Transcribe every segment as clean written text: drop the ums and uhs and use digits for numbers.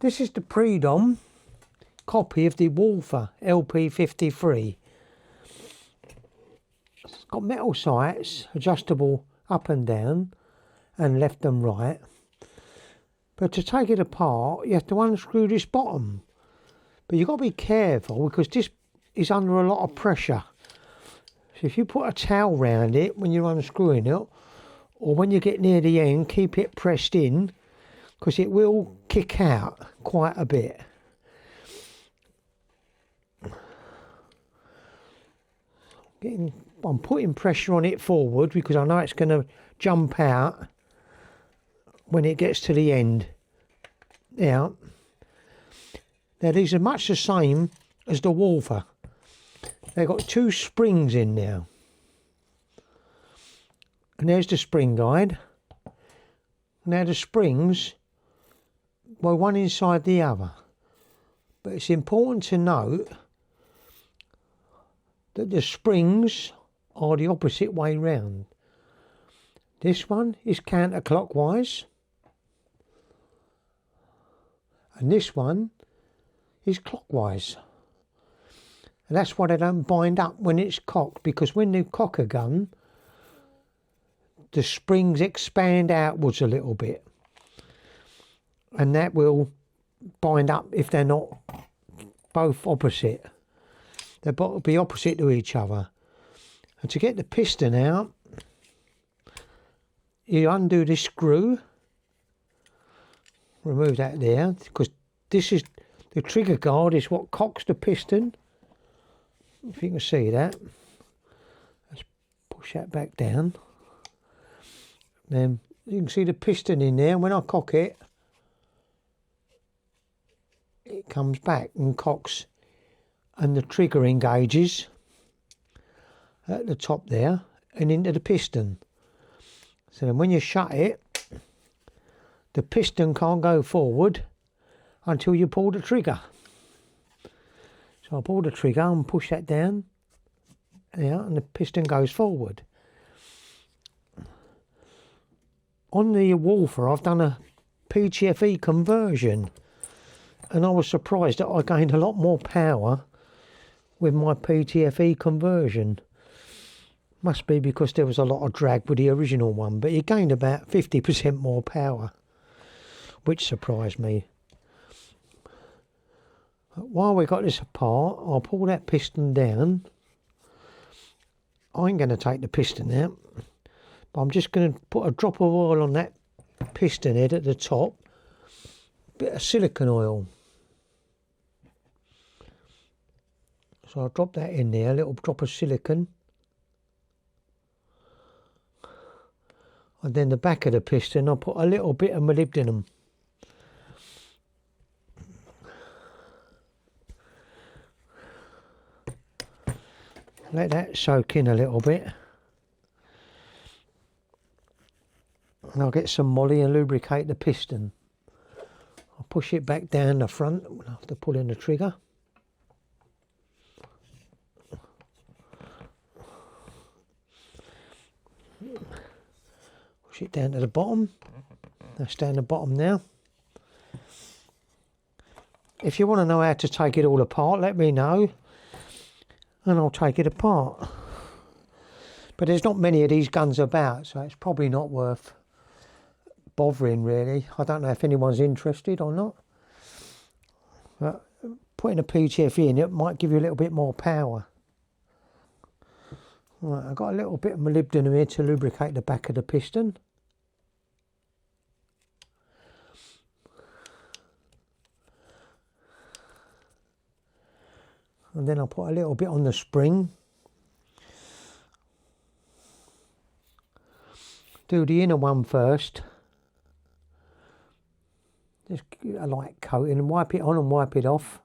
This is the Predom copy of the Walther LP53. It's got metal sights, adjustable up and down and left and right. But to take it apart, you have to unscrew this bottom. But you've got to be careful because this is under a lot of pressure. So if you put a towel round it when you're unscrewing it, or when you get near the end, keep it pressed in, because it will kick out quite a bit. I'm putting pressure on it forward because I know it's going to jump out when it gets to the end. Now these are much the same as the Walther. They've got two springs in there. And there's the spring guide. Now the springs, well, one inside the other. But it's important to note that the springs are the opposite way round. This one is counterclockwise. And this one is clockwise. And that's why they don't bind up when it's cocked, because when you cock a gun, the springs expand outwards a little bit. And that will bind up if they're not both opposite. They'll be opposite to each other. And to get the piston out, you undo this screw. Remove that there, because this is the trigger guard is what cocks the piston. If you can see that. Let's push that back down. Then you can see the piston in there. When I cock it, it comes back and cocks, and the trigger engages at the top there and into the piston. So then when you shut it, the piston can't go forward until you pull the trigger. So I pull the trigger and push that down, and the piston goes forward. On the Walther, I've done a PTFE conversion, and I was surprised that I gained a lot more power with my PTFE conversion. Must be because there was a lot of drag with the original one, but it gained about 50% more power, which surprised me. While we got this apart, I'll pull that piston down. I ain't going to take the piston out, but I'm just going to put a drop of oil on that piston head at the top, bit of silicone oil. So I'll drop that in there, a little drop of silicone. And then the back of the piston, I'll put a little bit of molybdenum. Let that soak in a little bit. And I'll get some molly and lubricate the piston. I'll push it back down the front after pulling the trigger. Push it down to the bottom. That's down the bottom now. If you want to know how to take it all apart, let me know, and I'll take it apart. But there's not many of these guns about, so it's probably not worth bothering really. I don't know if anyone's interested or not. But putting a PTFE in it might give you a little bit more power. Right, I've got a little bit of molybdenum here to lubricate the back of the piston. And then I'll put a little bit on the spring. Do the inner one first. Just give it a light coating and wipe it on and wipe it off.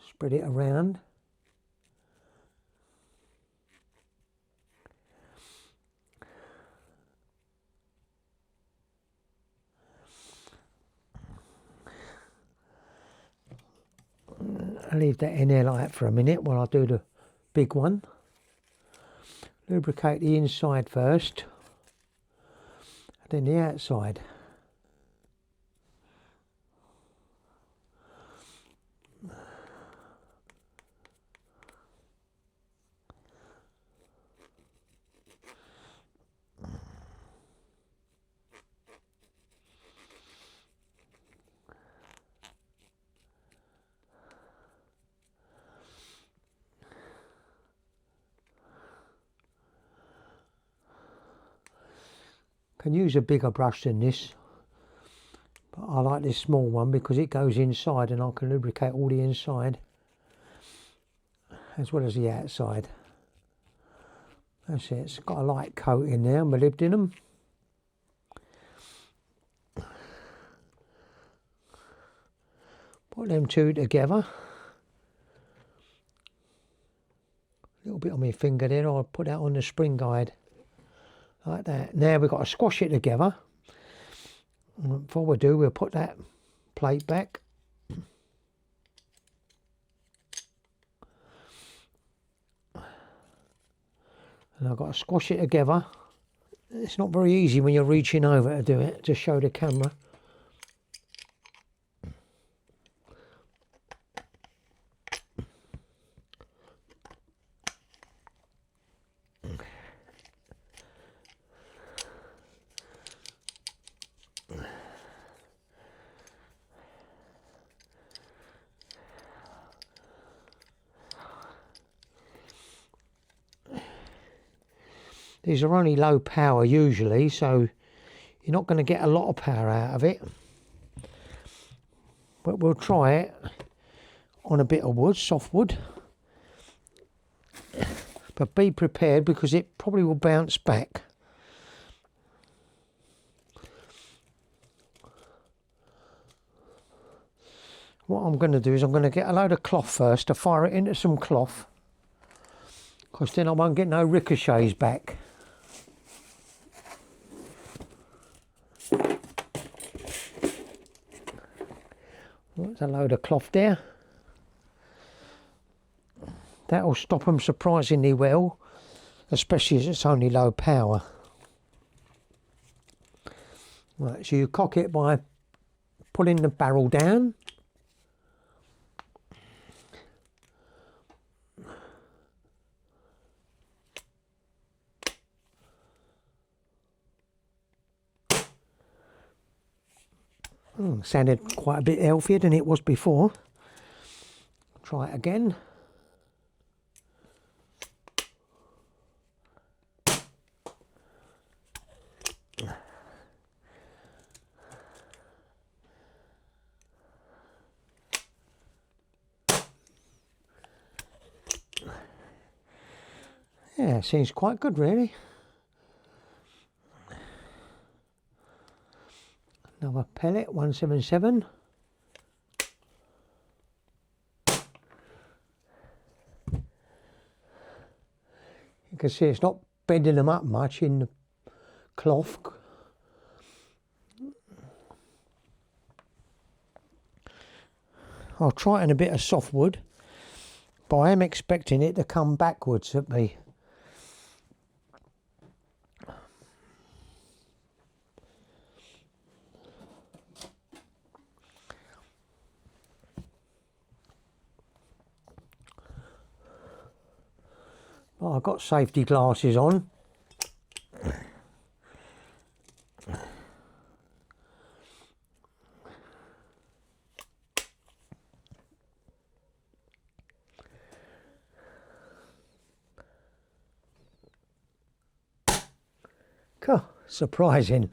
Spread it around. I'll leave that in there like that for a minute while I do the big one. Lubricate the inside first. then the outside. Can use a bigger brush than this, but I like this small one because it goes inside and I can lubricate all the inside as well as the outside. That's it, it's got a light coat in there, molybdenum. Put them two together. A little bit on my finger there, I'll put that on the spring guide. Like that. Now we've got to squash it together. And before we do, we'll put that plate back. And I've got to squash it together. It's not very easy when you're reaching over to do it, to show the camera. These are only low power usually, so you're not going to get a lot of power out of it. But we'll try it on a bit of wood, soft wood. But be prepared because it probably will bounce back. What I'm going to do is I'm going to get a load of cloth first to fire it into some cloth, because then I won't get no ricochets back. There's a load of cloth there. That'll stop them surprisingly well, especially as it's only low power. Right, so you cock it by pulling the barrel down. Sounded quite a bit healthier than it was before. Try it again. Yeah, seems quite good really. Another pellet, 177. You can see it's not bending them up much in the cloth. I'll try it in a bit of softwood, but I am expecting it to come backwards at me. Well, I've got safety glasses on. Cool. Surprising.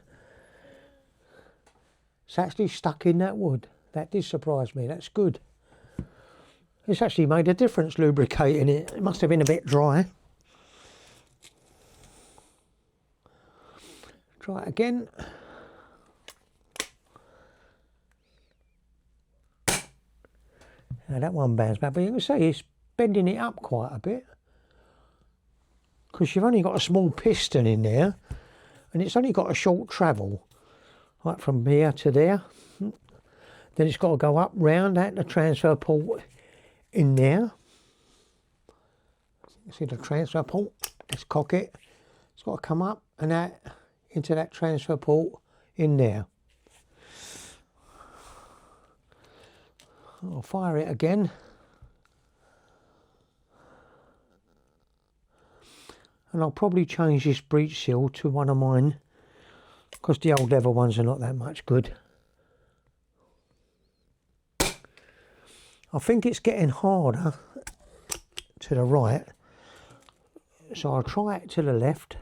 It's actually stuck in that wood. That did surprise me. That's good. It's actually made a difference lubricating it. It must have been a bit dry. Try it again. Now that one bounced back, but you can see it's bending it up quite a bit, because you've only got a small piston in there and it's only got a short travel, like from here to there. Then it's got to go up round that, the transfer port in there. You see the transfer port? Let's cock it. It's got to come up and that into that transfer port in there. I'll fire it again. And I'll probably change this breech seal to one of mine, because the old leather ones are not that much good. I think it's getting harder to the right, so I'll try it to the left.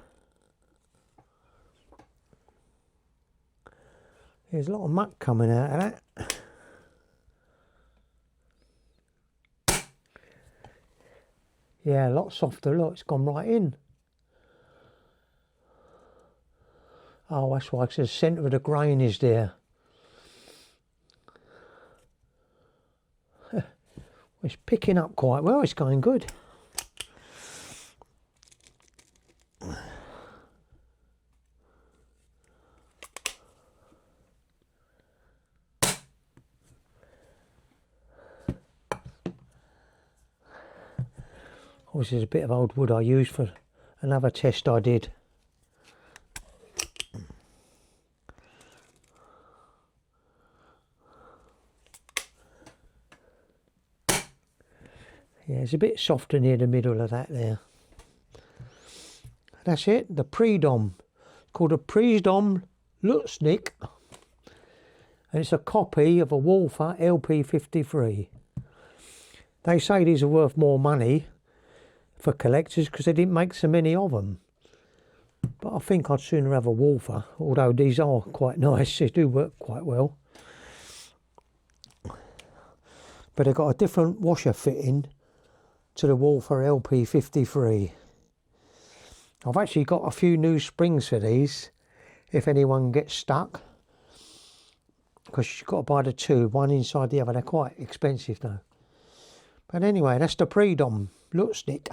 There's a lot of muck coming out of that. Yeah, a lot softer. Look, it's gone right in. Oh, that's why, because the centre of the grain is there. It's picking up quite well. It's going good. Obviously, there's a bit of old wood I used for another test I did. Yeah, it's a bit softer near the middle of that there. That's it, the Predom. It's called a Predom Luznik. And it's a copy of a Walther LP53. They say these are worth more money for collectors because they didn't make so many of them. But I think I'd sooner have a Walther, although these are quite nice. They do work quite well. But they've got a different washer fitting to the Walther LP53. I've actually got a few new springs for these if anyone gets stuck, because you've got to buy the two, one inside the other. They're quite expensive though. But anyway, that's the Predom Luznik.